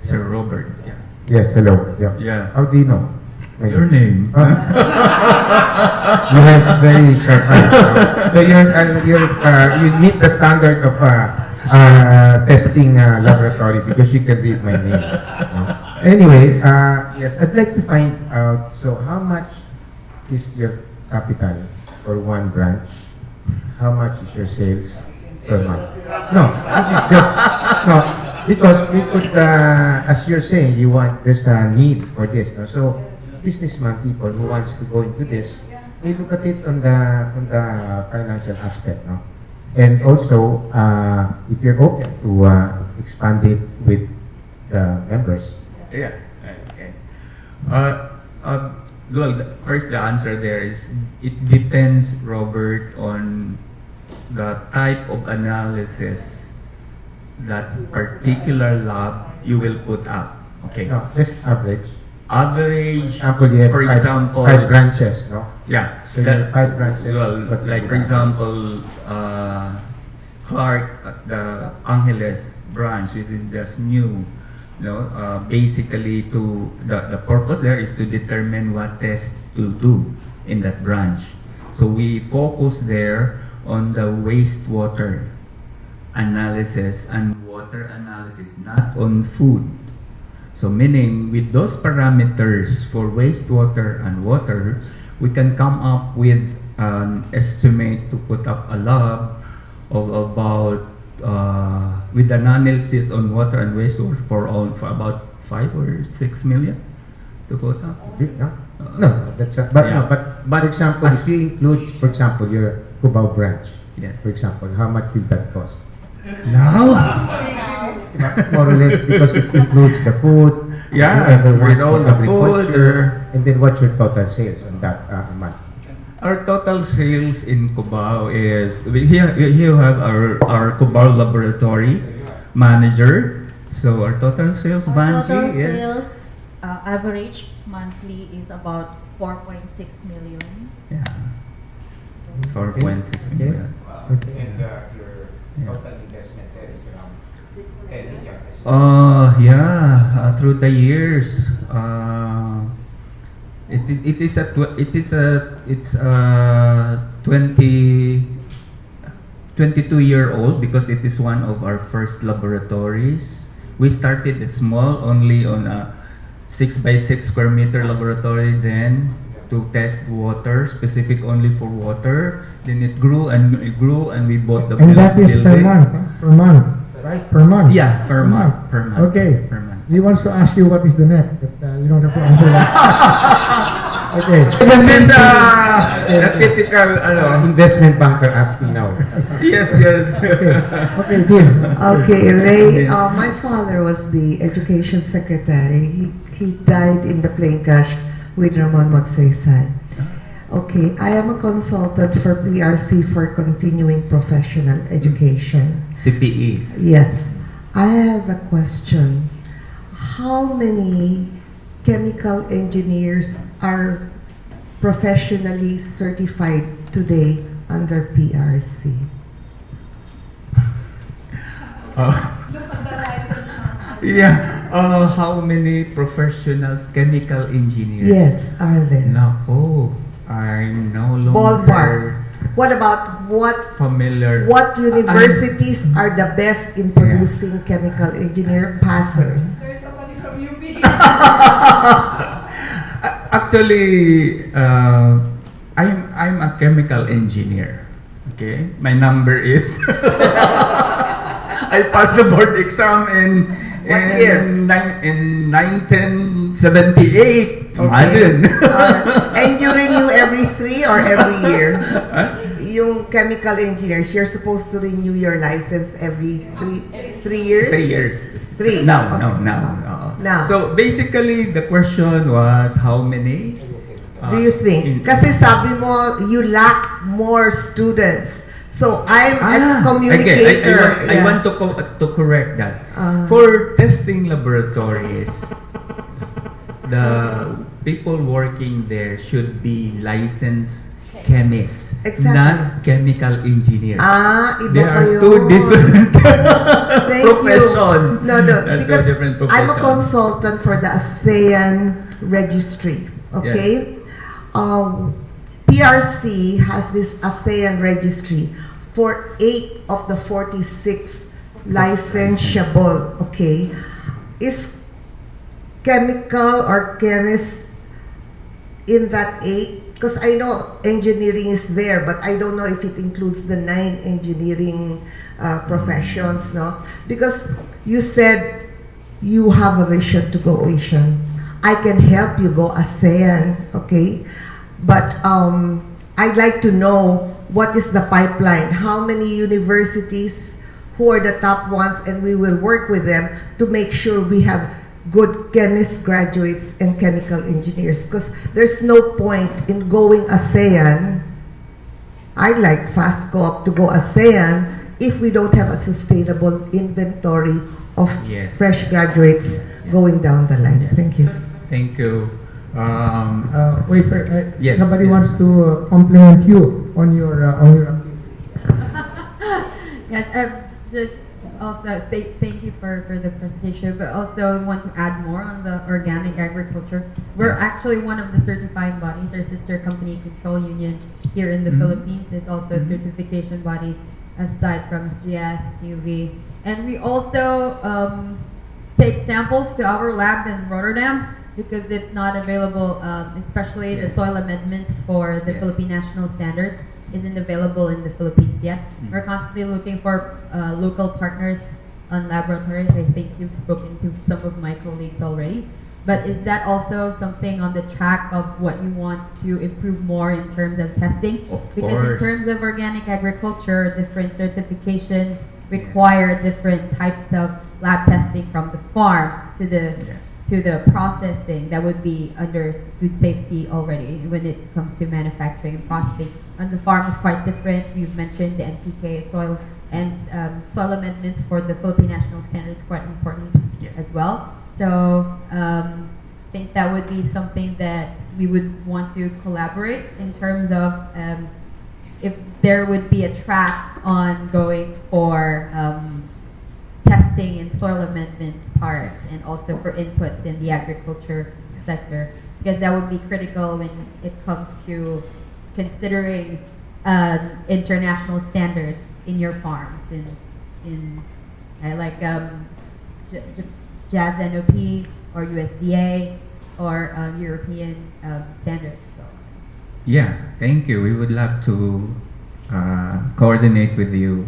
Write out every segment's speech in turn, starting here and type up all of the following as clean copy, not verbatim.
Sir Robert. Yeah. Yes, hello. Yeah. Yeah. How do you know? My Your name? You have very sharp eyes. So you meet the standard of testing laboratory because you can read my name. Anyway, yes, I'd like to find out. So, how much is your capital for one branch? How much is your sales per month? No, this is just no. Because we could, as you're saying, there's a need for this. No? So, businessman people who wants to go into this, they look at it on the financial aspect, no? And also, if you're open to expand it with the members. Yeah. Okay. Well, first the answer there is it depends, Robert, on the type of analysis that particular lab you will put up. Okay. No, just average. Average, Example, you have for example, five branches, no? yeah. So you have 5 branches. Well, but like for example, Clark, the Angeles branch, which is just new. Basically, the purpose there is to determine what test to do in that branch. So we focus there on the wastewater analysis and water analysis, not on food. So meaning with those parameters for wastewater and water, we can come up with an estimate to put up a lab of about with an analysis on water and wastewater for about 5 or 6 million to put up. No, that's but for example, if you include, for example, your Cubao branch, yes. For example, how much will that cost? Now, more or less, because it includes the food, whoever wants all for the food, agriculture, and then what's your total sales on that month? our total sales in Cubao is here you have our Cubao laboratory manager. So our total sales, Banji, Total is sales average monthly is about 4.6 million. yeah, 4.6 million. Okay. And your total investment there is around 10 million. Yeah, through the years, it's a 22-year-old because it is one of our first laboratories. We started small, only on a 6 by 6 square meter laboratory then to test water, specific only for water. Then it grew and we bought the And that is per building. month, huh? Per month, right? Per month. Yeah, per month. Per month. Okay. Per month. He wants to ask you what is the net, but you don't have to answer that. Okay. This is a typical Investment banker asking now. yes. Okay, deal. Okay, Ray, my father was the education secretary. He died in the plane crash with Ramon Magsaysay. Okay, I am a consultant for PRC for continuing professional education. CPEs. Yes. I have a question. How many chemical engineers are professionally certified today under PRC? How many professionals, chemical engineers? Yes, are there? Nako, I'm no longer Ballpark. What about what familiar. What universities are the best in producing chemical engineer passers? There's somebody from UP. Actually, I'm a chemical engineer. Okay, my number is. I passed the board exam in What year? in 1978. Imagine. And you renew every 3 or every year? Yung chemical engineers, you're supposed to renew your license every 3 years? 3 years. 3? Now. Now. So basically, the question was how many? Do you think? Kasi sabi mo, you lack more students. So I'm a communicator. I want to correct that. For testing laboratories, the people working there should be licensed chemists, Exactly. not chemical engineers. Iba There pa are yun. two different Thank profession. you. No, There are two because different I'm a professions. consultant for the ASEAN registry. Okay? PRC has this ASEAN registry for 8 of the 46 licensable. Okay? Is chemical or chemist in that 8? Because I know engineering is there, but I don't know if it includes the 9 engineering professions, no? Because you said you have a vision to go Asian. I can help you go ASEAN, okay? But I'd like to know what is the pipeline, how many universities, who are the top ones, and we will work with them to make sure we have good chemist graduates and chemical engineers, because there's no point in going ASEAN. I'd like FastCoop to go ASEAN if we don't have a sustainable inventory of Yes. fresh graduates going down the line. Yes. Thank you. Thank you. Wait, Yes, somebody yes. wants to compliment you on your activities. Yes, just also thank you for the presentation, but also want to add more on the organic agriculture. We're Yes. actually one of the certifying bodies. Our sister company, Control Union, here in the Mhm. Philippines, is also a certification body aside from SGS, UV. And we also take samples to our lab in Rotterdam because it's not available, especially the Yes. soil amendments for the Yes. Philippine national standards isn't available in the Philippines yet. We're constantly looking for local partners on laboratories. I think you've spoken to some of my colleagues already. But is that also something on the track of what you want to improve more in terms of testing? Of Because in course. terms of organic agriculture, different certifications require different types of lab testing from the farm to the Yes. to the processing that would be under food safety already when it comes to manufacturing and processing. On the farm is quite different. We've mentioned the NPK soil and soil amendments for the Philippine national standards quite important Yes. as well. So I think that would be something that we would want to collaborate in terms of if there would be a track on going for testing and soil amendments parts and also for inputs in the agriculture sector, because that would be critical when it comes to considering international standard in your farm, since in like JAS NOP or USDA or European standards as well. Yeah, thank you. We would love to coordinate with you,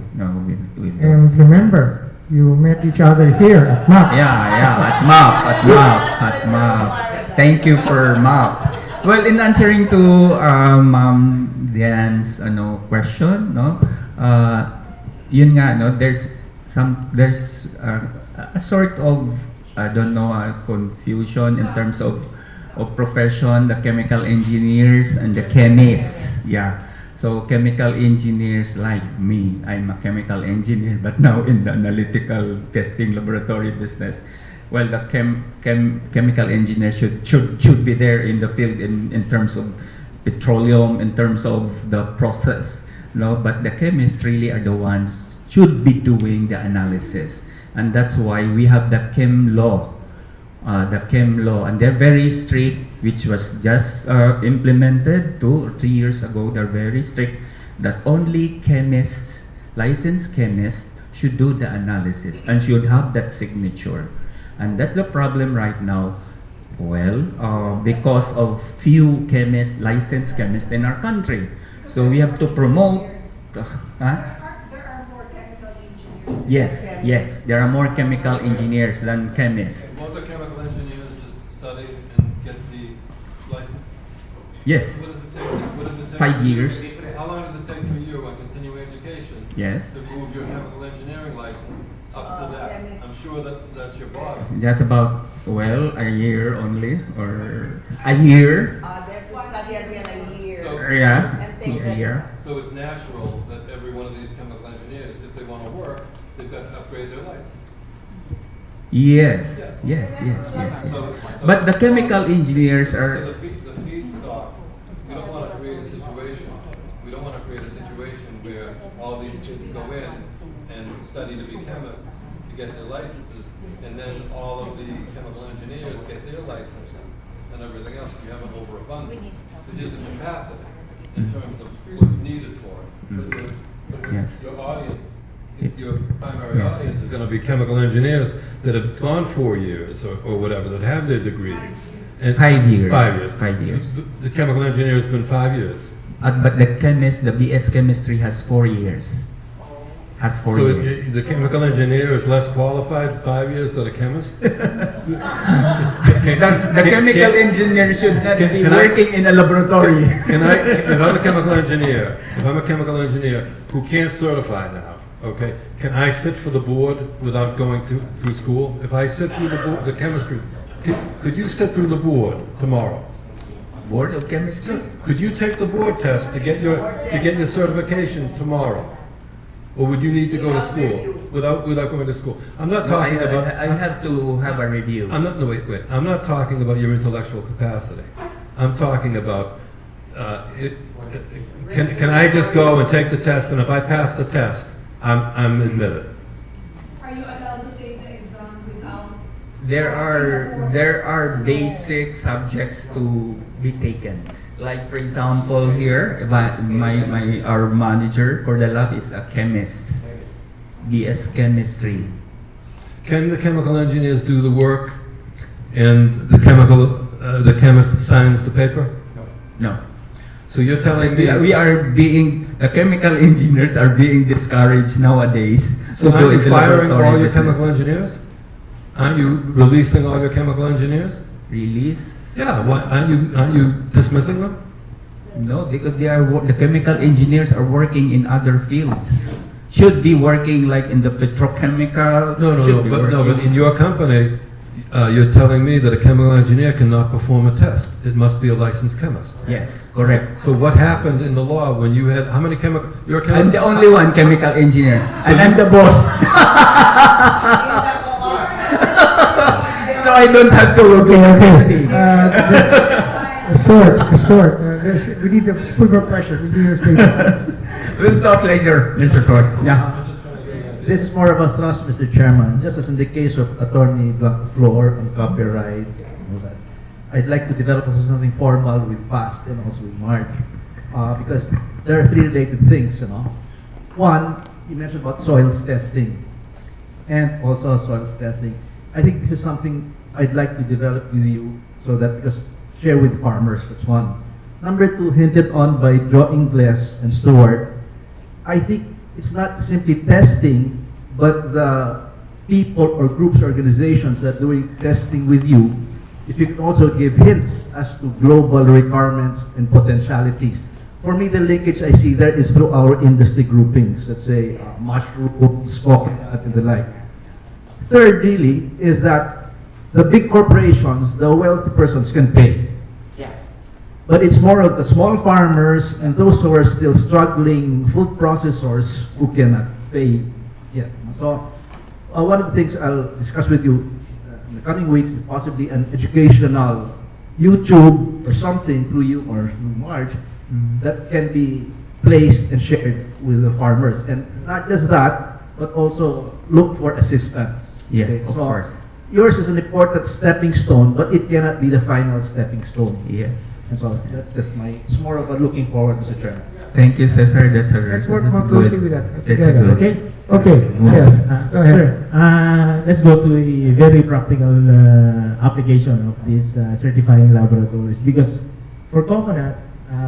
with And this. remember, you met each other here at MAP. At MAP. Thank you for MAP. Well, in answering to Ma'am Diane's question, yun nga, there's a sort of, I don't know, confusion in terms of profession, the chemical engineers and the chemists. Yeah. So chemical engineers like me, I'm a chemical engineer, but now in the analytical testing laboratory business. Well, the chemical engineer should be there in the field in terms of petroleum, in terms of the process. But the chemists really are the ones should be doing the analysis, and that's why we have the chem law. And they're very strict, which was just implemented 2 or 3 years ago. They're very strict that only chemists, licensed chemists, should do the analysis and should have that signature. And that's the problem right now. Well, because of few chemists, licensed chemists in our country, so we have to promote. There are more chemical engineers. Yes, there are more chemical engineers than chemists. Won't the chemical engineers just study and get the license? Yes, What does it take? 5 years. How long does it take for you on continuing education Yes, to move your chemical engineering license up to that? I'm sure that's your bottom. that's about, well, a year only, or a year. They have to study again a year. So- Yeah, And take a year. So it's natural that every one of these chemical engineers, if they want to work, they've got to upgrade their license. Yes. So- But the chemical engineers So are, the feedstock, you don't want to create a situation. We don't want to create a situation where all these kids go in and study to be chemists to get their licenses, and then all of the chemical engineers get their licenses and everything else. You have an overabundance. It is a capacity in terms of what's needed for it. But Yes. your audience, your primary audience is going to be chemical engineers that have gone 4 years or whatever, that have their degrees. And 5 years. 5 years. 5 years. The chemical engineer has been 5 years. But the chemist, the BS chemistry has 4 years. Has 4 So years. the chemical engineer is less qualified 5 years than a chemist? The chemical engineer should not be working in a laboratory. If I'm a chemical engineer who can't certify now, okay, can I sit for the board without going through school? If I sit through the board, the chemistry, could you sit through the board tomorrow? Board of Chemistry? Could you take the board test to get your certification tomorrow? Or would you need to go to school without going to school? I'm not talking about. I have to have a review. No, wait. I'm not talking about your intellectual capacity. I'm talking about, can I just go and take the test, and if I pass the test, I'm admitted? Are you allowed to take the exam without? There are basic subjects to be taken. Like for example here, our manager for the lab is a chemist, BS chemistry. Can the chemical engineers do the work, and the chemist signs the paper? No. So you're telling me The chemical engineers are being discouraged nowadays. So to aren't do you the firing all laboratory your business. chemical engineers? Aren't you releasing all your chemical engineers? Release? Yeah. Why aren't you dismissing them? No, because the chemical engineers are working in other fields. Should be working like in the petrochemical. But in your company, you're telling me that a chemical engineer cannot perform a test. It must be a licensed chemist. Yes, correct. So what happened in the law when you had how many chemical? You're a chemical. I'm the only one chemical engineer, and I'm the boss. So I don't have to work in Okay. Stuart. We need to put more pressure. We need your statement. We'll talk later, Mr. Court. Yeah. This is more of a thrust, Mr. Chairman. Just as in the case of Attorney Floor on copyright, I'd like to develop also something formal with FAST and also with March, because there are 3 related things. One, you mentioned about soils testing, and also soils testing. I think this is something I'd like to develop with you, so that because share with farmers. That's one. Number 2, hinted on by Joe Ingles and Stuart. I think it's not simply testing, but the people or groups, organizations that are doing testing with you, if you can also give hints as to global requirements and potentialities. For me, the linkage I see there is through our industry groupings, let's say mushrooms, coconut, and the like. Third, really, is that the big corporations, the wealthy persons can pay. But it's more of the small farmers and those who are still struggling food processors who cannot pay yet. So one of the things I'll discuss with you in the coming weeks is possibly an educational YouTube or something through you or through March that can be placed and shared with the farmers. And not just that, but also look for assistance. Yeah, of course. Yours is an important stepping stone, but it cannot be the final stepping stone. Yes. And so that's just it's more of a looking forward, Mr. Chairman. Thank you, Cesar. Let's work more closely with that. That's together, good. okay? Okay. Yes. Go ahead. Sir, let's go to a very practical application of these certifying laboratories. Because for coconut,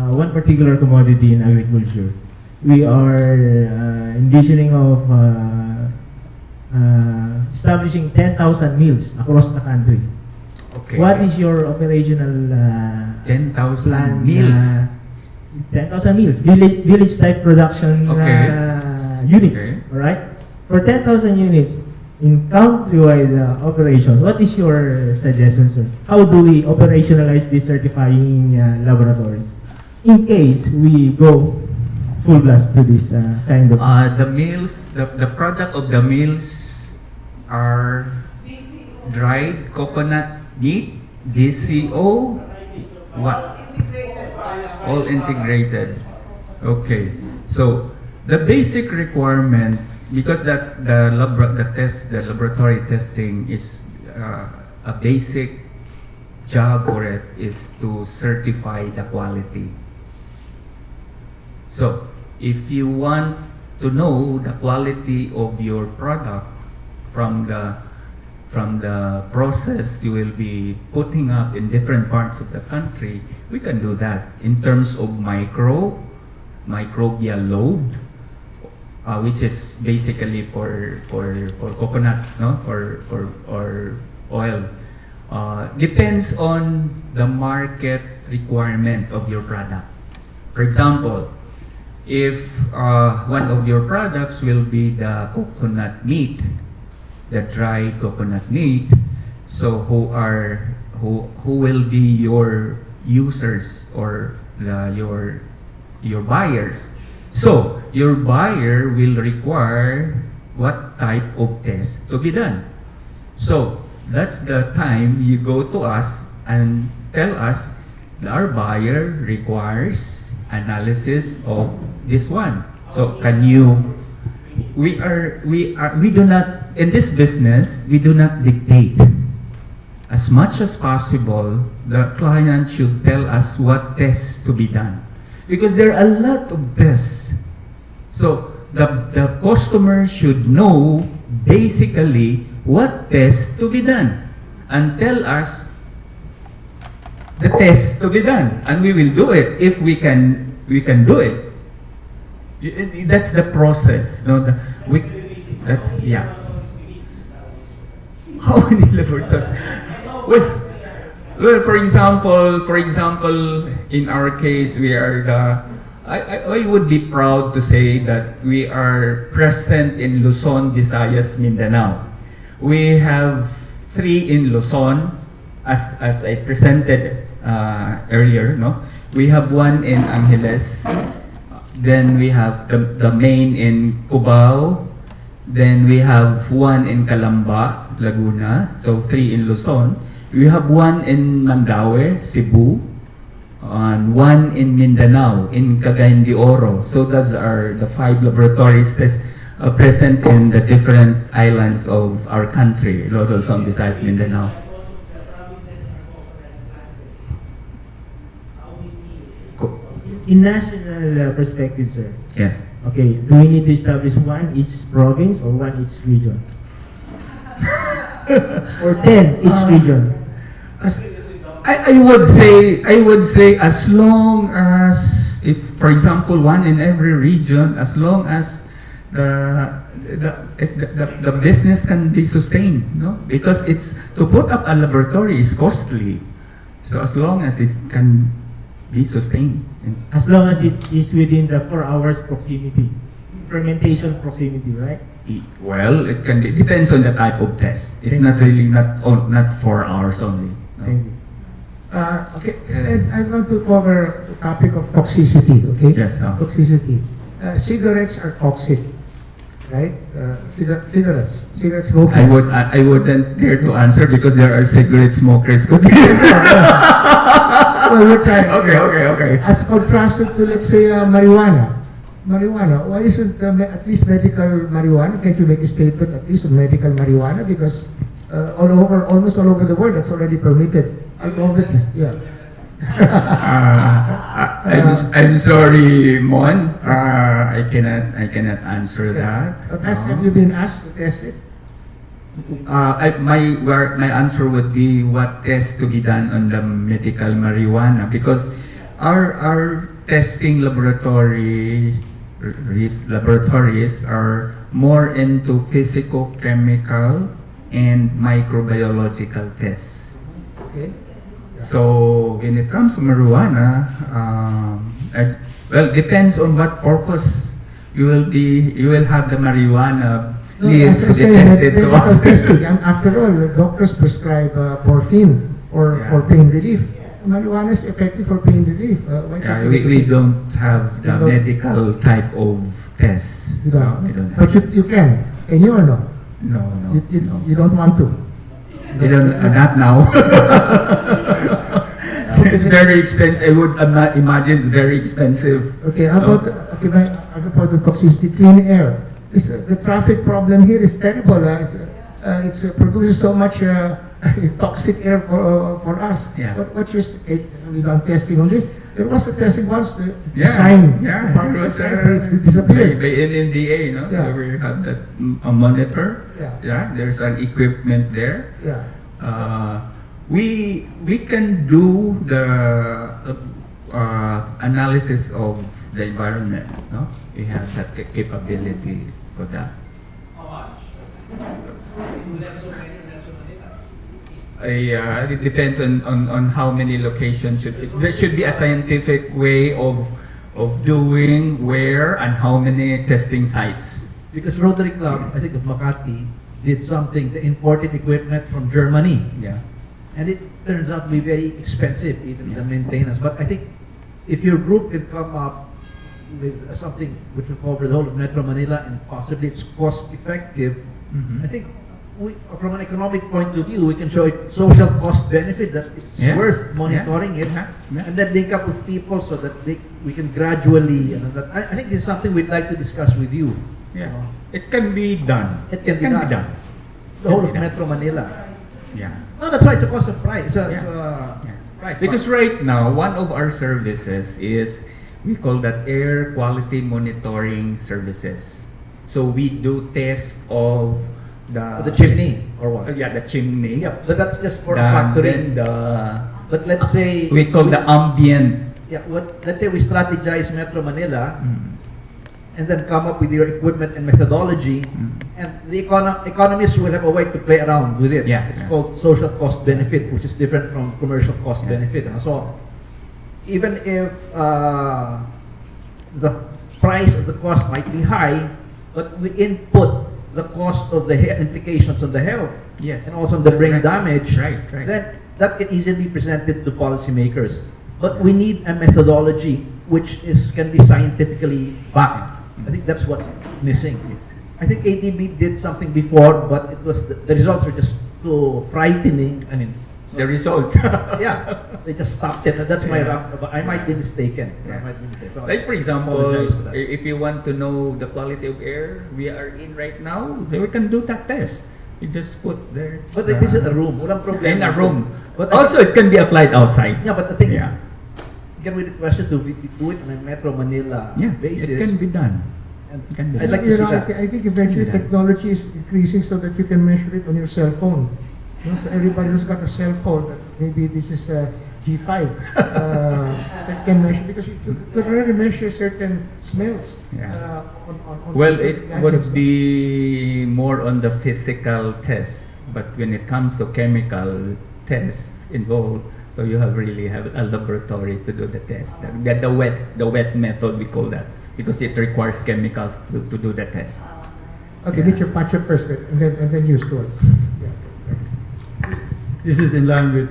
one particular commodity in agriculture, we are envisioning of establishing 10,000 mills across the country. Okay. What is your operational 10,000 plan? meals. 10,000 meals, village type production units. Okay. All right. For 10,000 units in countrywide operation, what is your suggestion, sir? How do we operationalize these certifying laboratories in case we go full blast to this kind of? The meals, the product of the meals are dried coconut meat, DCO, what? All integrated. Okay. So the basic requirement, because that the laboratory testing is a basic job for it is to certify the quality. So if you want to know the quality of your product from the process you will be putting up in different parts of the country, we can do that in terms of microbial load, which is basically for coconut, no, for or oil. Depends on the market requirement of your product. For example, if one of your products will be the coconut meat, the dry coconut meat, so who will be your users or your buyers? So your buyer will require what type of test to be done. So that's the time you go to us and tell us our buyer requires analysis of this one. So can you? We do not, in this business, we do not dictate. As much as possible, the client should tell us what tests to be done, because there are a lot of tests. So the customer should know basically what tests to be done and tell us the tests to be done, and we will do it if we can do it. That's the process. No, that's yeah. How many laboratories? Well, for example, in our case, we are the. I would be proud to say that we are present in Luzon, Visayas, Mindanao. We have 3 in Luzon, as I presented earlier. No, we have 1 in Angeles. Then we have the main in Cubao. Then we have 1 in Calamba, Laguna. So 3 in Luzon. We have 1 in Mandaue, Cebu, and 1 in Mindanao, in Cagayan de Oro. So those are the 5 laboratories present in the different islands of our country, Luzon, besides Mindanao. In national perspective, sir. Yes. Okay, do we need to establish 1 each province or 1 each region? Or 10 each region? I would say as long as, if for example 1 in every region, as long as the business can be sustained, no? Because it's to put up a laboratory is costly. So as long as it can be sustained. As long as it is within the 4 hours proximity, fermentation proximity, right? Well, it can be, it depends on the type of test. It's not really not 4 hours only. No? Thank you. Okay, and I want to cover the topic of toxicity, okay? Yes, sir. Toxicity. Cigarettes are toxic, right? Cigarette smoking. I wouldn't dare to answer because there are cigarette smokers. Well, we're trying. Okay. As contrasted to, let's say, marijuana. Marijuana, why isn't at least medical marijuana? Can't you make a statement at least on medical marijuana? Because almost all over the world, that's already permitted. Yeah. I'm sorry, Mon. I cannot answer that. But have you been asked to test it? My answer would be what test to be done on the medical marijuana, because our testing laboratories are more into physico-chemical and microbiological tests. Okay. So when it comes to marijuana, well, depends on what purpose you will have the marijuana needs to be tested to us. Testing. And after all, doctors prescribe morphine for pain relief. Marijuana is effective for pain relief. We don't have the medical type of tests. You don't. We don't have. But you can. Can you or no? No. You don't want to. We don't. Not now. It's very expensive. I would imagine it's very expensive. Okay, how about how about the toxicity, clean air? The traffic problem here is terrible. It produces so much toxic air for us. Yeah. What you're we done testing on this? There was a testing once. The Yeah, sign, yeah, the it was it disappeared. by NMDA, no? Yeah. We have that a monitor. Yeah. There's an equipment there. Yeah. We can do the analysis of the environment. No, we have that capability for that. It depends on how many locations there should be a scientific way of doing where and how many testing sites. Because Rotary Club, I think of Makati, did something, they imported equipment from Germany. Yeah. And it turns out to be very expensive, even the maintenance. But I think if your group can come up with something which will cover the whole of Metro Manila and possibly it's cost effective, I think from an economic point of view, we can show it social cost benefit that it's worth monitoring it, and then link up with people so that we can gradually. I think this is something we'd like to discuss with you. Yeah, it can be done. It can be done. The whole of Metro Manila. Yeah. No, that's right. It's a cost of price. Right. Because right now, one of our services is we call that air quality monitoring services. So we do tests of the chimney or what? Yeah, the chimney. Yeah, but that's just for a factory. But let's say we call the ambient. Yeah, let's say we strategize Metro Manila, and then come up with your equipment and methodology, and the economists will have a way to play around with it. Yeah, it's called social cost benefit, which is different from commercial cost benefit. So even if the price of the cost might be high, but we input the cost of the implications on the health, and also on the brain damage, then that can easily be presented to policymakers. But we need a methodology which can be scientifically backed. I think that's what's missing. I think ADB did something before, but it was the results were just too frightening. I mean, the results. They just stopped it. That's my rough. But I might be mistaken. So like for example, if you want to know the quality of air we are in right now, we can do that test. You just put there. But this is a room. Walang problema. In a room. But also it can be applied outside. Yeah, but the thing is, can we request you to do it on a Metro Manila basis? It can be done. I'd like to see that. I think eventually technology is increasing so that you can measure it on your cell phone. So everybody who's got a cell phone, that maybe this is a G5, that can measure, because you could already measure certain smells. On well, it would be more on the physical test, but when it comes to chemical tests involved, so you really have a laboratory to do the test. The wet method, we call that, because it requires chemicals to do the test. Okay, get your patch up first, and then you store it. This is in line with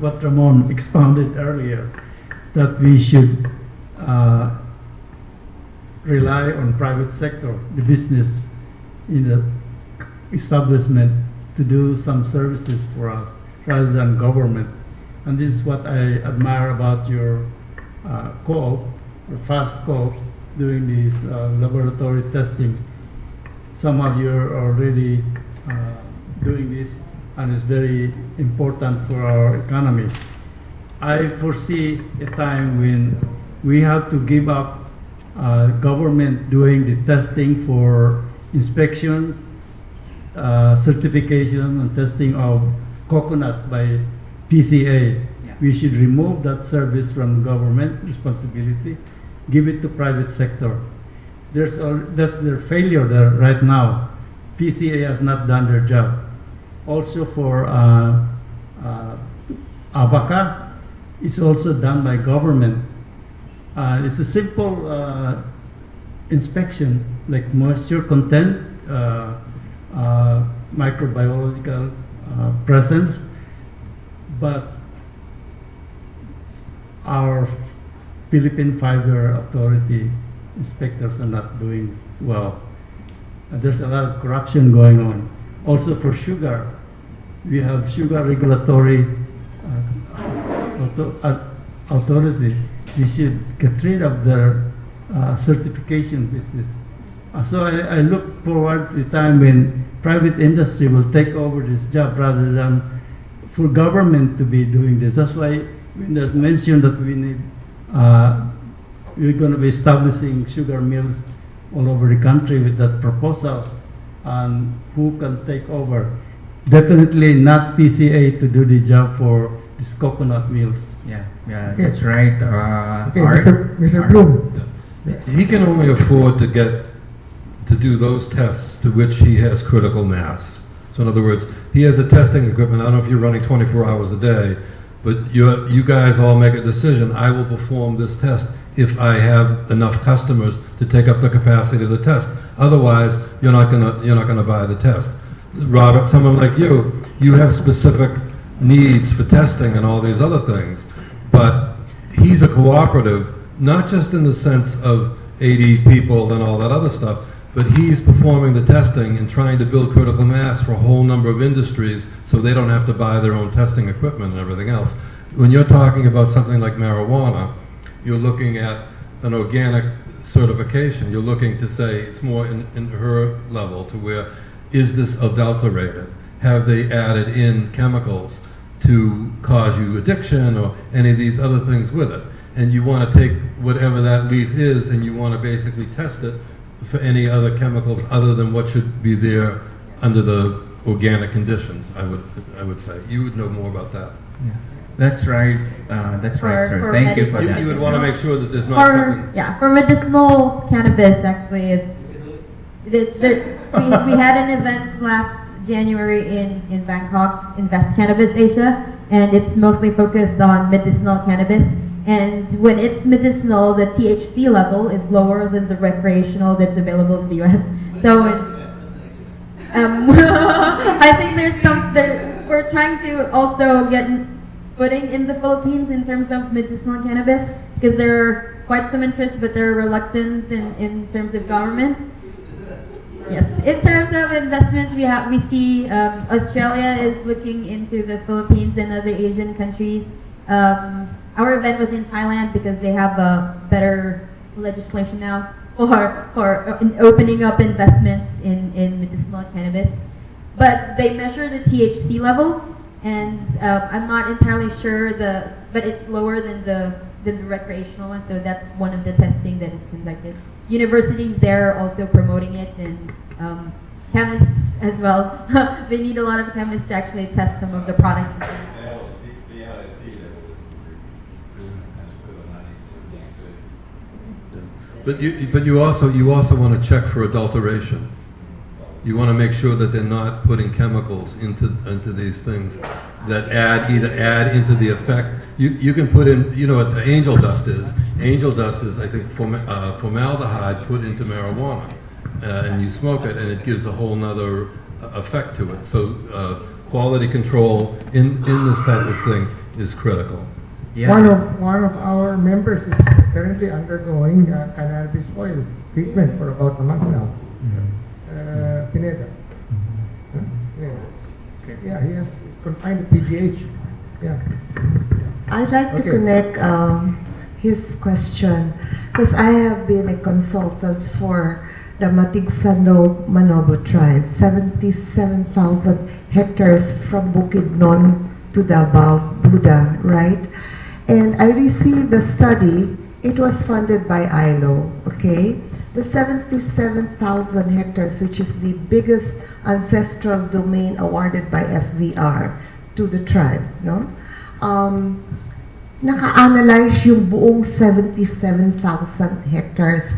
what Ramon expounded earlier, that we should rely on private sector, the business in the establishment, to do some services for us rather than government. And this is what I admire about your co-op, or fast co-op, doing this laboratory testing. Some of you are already doing this, and it's very important for our economy. I foresee a time when we have to give up government doing the testing for inspection, certification, and testing of coconuts by PCA. We should remove that service from government responsibility, give it to private sector. That's their failure there right now. PCA has not done their job. Also for Abaca, it's also done by government. It's a simple inspection, like moisture content, microbiological presence, but our Philippine Fiber Authority inspectors are not doing well. There's a lot of corruption going on. Also for sugar, we have sugar regulatory authority, they should get rid of their certification business. So I look forward to a time when private industry will take over this job rather than for government to be doing this. That's why when there's mentioned that we need, we're going to be establishing sugar mills all over the country with that proposal, and who can take over. Definitely not PCA to do the job for these coconut mills. Yeah, yeah, Okay. that's right. Okay, Art? Mr. Art? Bloom. He can only afford to do those tests to which he has critical mass. So in other words, he has a testing equipment. I don't know if you're running 24 hours a day, but you guys all make a decision. I will perform this test if I have enough customers to take up the capacity of the test. Otherwise, you're not gonna buy the test. Robert, someone like you have specific needs for testing and all these other things, but he's a cooperative, not just in the sense of 80 people and all that other stuff, but he's performing the testing and trying to build critical mass for a whole number of industries so they don't have to buy their own testing equipment and everything else. When you're talking about something like marijuana, you're looking at an organic certification. You're looking to say it's more in her level to where, is this adulterated? Have they added in chemicals to cause you addiction or any of these other things with it? And you want to take whatever that leaf is and you want to basically test it for any other chemicals other than what should be there under the organic conditions, I would say. You would know more about that. Yeah. That's right. That's right, sir. For Thank you for medical- that. You would want to make sure that there's not For something... yeah, for medicinal cannabis, actually, we had an event last January in Bangkok, Invest Cannabis Asia, and it's mostly focused on medicinal cannabis. And when it's medicinal, the THC level is lower than the recreational that's available in the US. So I think we're trying to also get footing in the Philippines in terms of medicinal cannabis, because there are quite some interest, but there are reluctance in terms of government. Yes, in terms of investment, we see Australia is looking into the Philippines and other Asian countries. Our event was in Thailand because they have a better legislation now for opening up investments in medicinal cannabis. But they measure the THC level, and I'm not entirely sure but it's lower than the recreational one, so that's one of the testing that is conducted. Universities there are also promoting it, and chemists as well. They need a lot of chemists to actually test some of the products. But you also want to check for adulteration. You want to make sure that they're not putting chemicals into these things that either add into the effect. You can put in, you know what the angel dust is. Angel dust is, I think, formaldehyde put into marijuana, and you smoke it, and it gives a whole nother effect to it. So quality control in this type of thing is critical. Yeah. One of our members is currently undergoing cannabis oil treatment for about a month now. Pineda. Huh? Yeah. Okay. Yeah, he's confined to PGH. Yeah. I'd like to Okay. connect his question, because I have been a consultant for the Matigsan Manobo tribe, 77,000 hectares from Bukidnon to Davao, Buda, right? And I received a study. It was funded by ILO, okay? The 77,000 hectares, which is the biggest ancestral domain awarded by FVR to the tribe, no? Naka-analyze yung buong 77,000 hectares.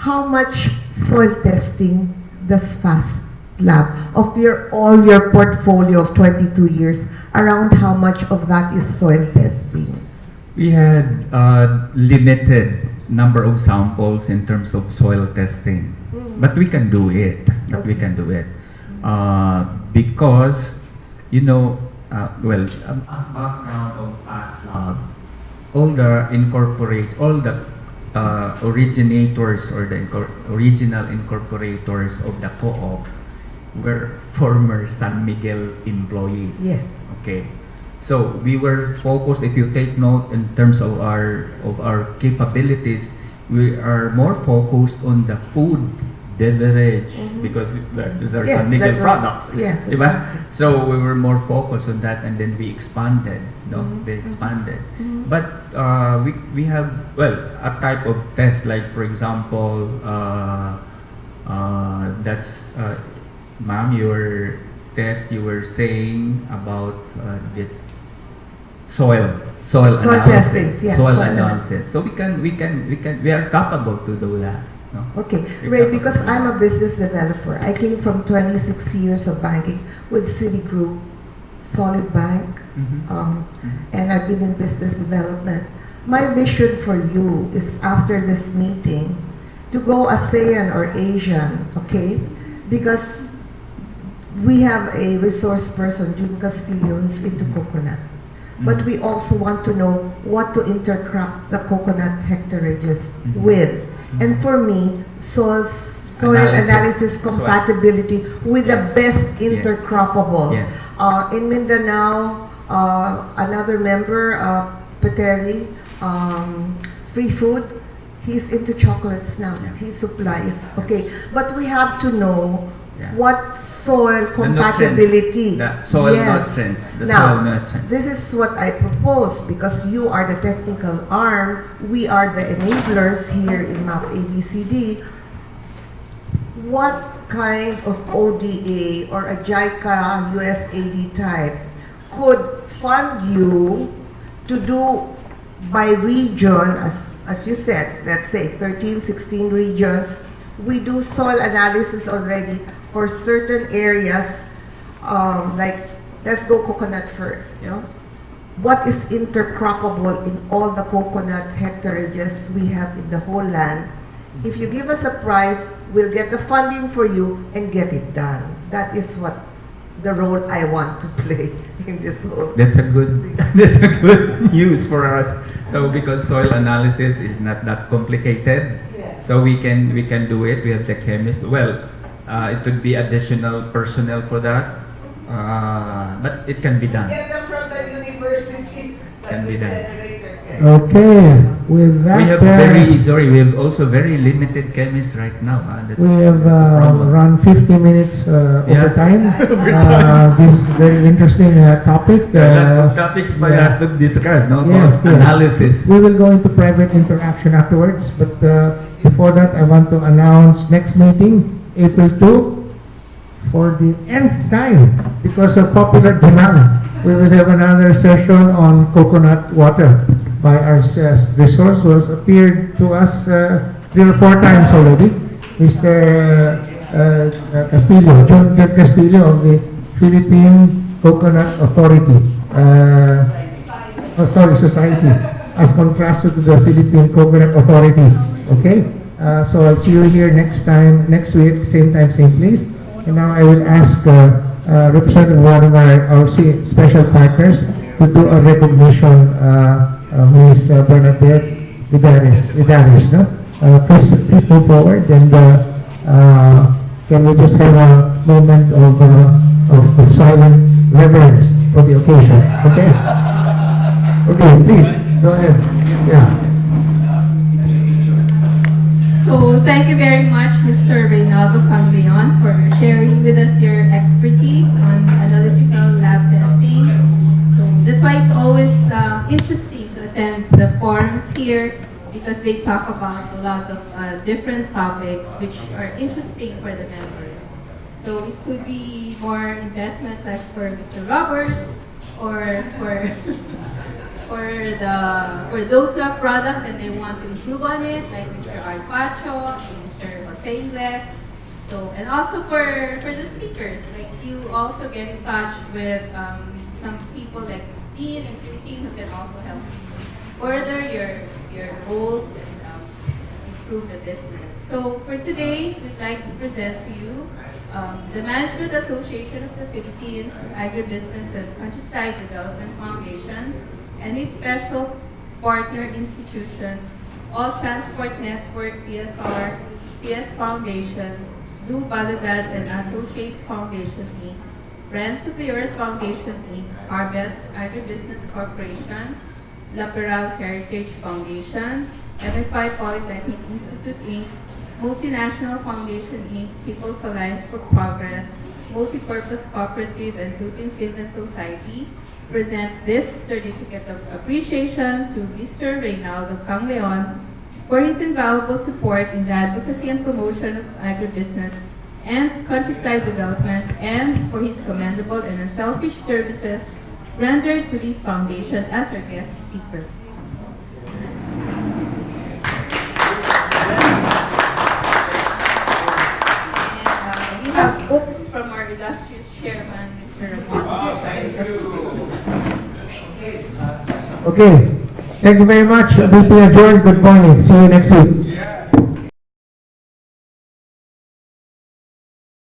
How much soil testing does FAST Lab of all your portfolio of 22 years? Around how much of that is soil testing? We had limited number of samples in terms of soil testing, but we can do it. Because, you know, as background of FAST Lab, all the originators or the original incorporators of the co-op were former San Miguel employees. Yes. Okay. So we were focused, if you take note in terms of our capabilities, we are more focused on the food, beverage, because these are Yes, some legal that was- products. yes, Diba? exactly. So we were more focused on that, and then we expanded. No, they expanded. But we have, well, a type of test, like for example, that's ma'am, your test you were saying about this soil analysis, testing, yeah, soil soil analysis. So we are capable to do that. No? Okay, We're Ray, capable because to do I'm a that. business developer. I came from 26 years of banking with Citigroup, Solid Bank, and I've been in business development. My vision for you is after this meeting to go ASEAN or Asian, okay? Because we have a resource person, June Castillo, who's into coconut. But we also want to know what to intercrop the coconut hectareages with. And for me, soil analysis Soil. compatibility with Yes. the best Yes. intercroppable. Yes. In Mindanao, another member, Pateri, Free Food, he's into chocolates now. Yeah. He supplies. Okay, but we have to know Yeah. what soil The compatibility. nutrients, the soil Yes. nutrients, the Now, soil nutrients. this is what I propose because you are the technical arm, we are the enablers here in MAP ABCD. What kind of ODA or a JICA USAID type could fund you to do by region, as you said, let's say 13, 16 regions, we do soil analysis already for certain areas, like, let's go coconut first, Yes. no? What is intercroppable in all the coconut hectareages we have in the whole land? If you give us a price, we'll get the funding for you and get it done. That is what the role I want to play in this whole. That's a good news for us. So because soil analysis is not that complicated, Yes. so we can do it. We have the chemist. Well, it would be additional personnel for that, but it can be done. Get them from the universities Can be done. Okay, with that, We have we have also very limited chemists right now. That's, we have that's a problem. run 50 minutes Yeah. overtime. This is very interesting topic. Topics pa yeah. to discuss, no? Yes, yes. Analysis. We will go into private interaction afterwards, but before that, I want to announce next meeting, April 2, for the nth time, because of popular demand. We will have another session on coconut water by our resource was appeared to us 3 or 4 times already. Mr. Castillo, John Castillo of the Philippine Coconut Authority. Society, as contrasted to the Philippine Coconut Authority. Okay? So I'll see you here next week, same time, same place. And now I will ask Representative one of our special partners to do a recognition, Ms. Bernadette Vidares, no? Please move forward and can we just have a moment of silent reverence for the occasion, okay? Okay, please, go ahead. Yeah. So thank you very much, Mr. Reynaldo Kangleon, for sharing with us your expertise on analytical lab testing. So that's why it's always interesting to attend the forums here because they talk about a lot of different topics which are interesting for the members. So it could be more investment like for Mr. Robert or for for those who have products and they want to improve on it, like Mr. Arpacho, Mr. Jose Ingles. So, and also for the speakers, like you also get in touch with some people like Christine who can also help you further your goals and improve the business. So for today, we'd like to present to you the Management Association of the Philippines Agribusiness and Countryside Development Foundation and its special partner institutions, All Transport Network, CSR, CS Foundation, Do Baladad and Associates Foundation, Inc., Friends of the Earth Foundation, Inc., Harvest Agribusiness Corporation, Laperal Heritage Foundation, MFI Polytechnic Institute, Inc., Multinational Foundation, Inc., People's Alliance for Progress, Multipurpose Cooperative, and Lupin Finland Society present this certificate of appreciation to Mr. Reynaldo Kangleon for his invaluable support in the advocacy and promotion of agribusiness and countryside development, and for his commendable and unselfish services rendered to this foundation as our guest speaker. And we have books from our illustrious chairman, Mr. Reynaldo. Okay. Thank you very much. Meeting adjourned. Good morning. See you next week.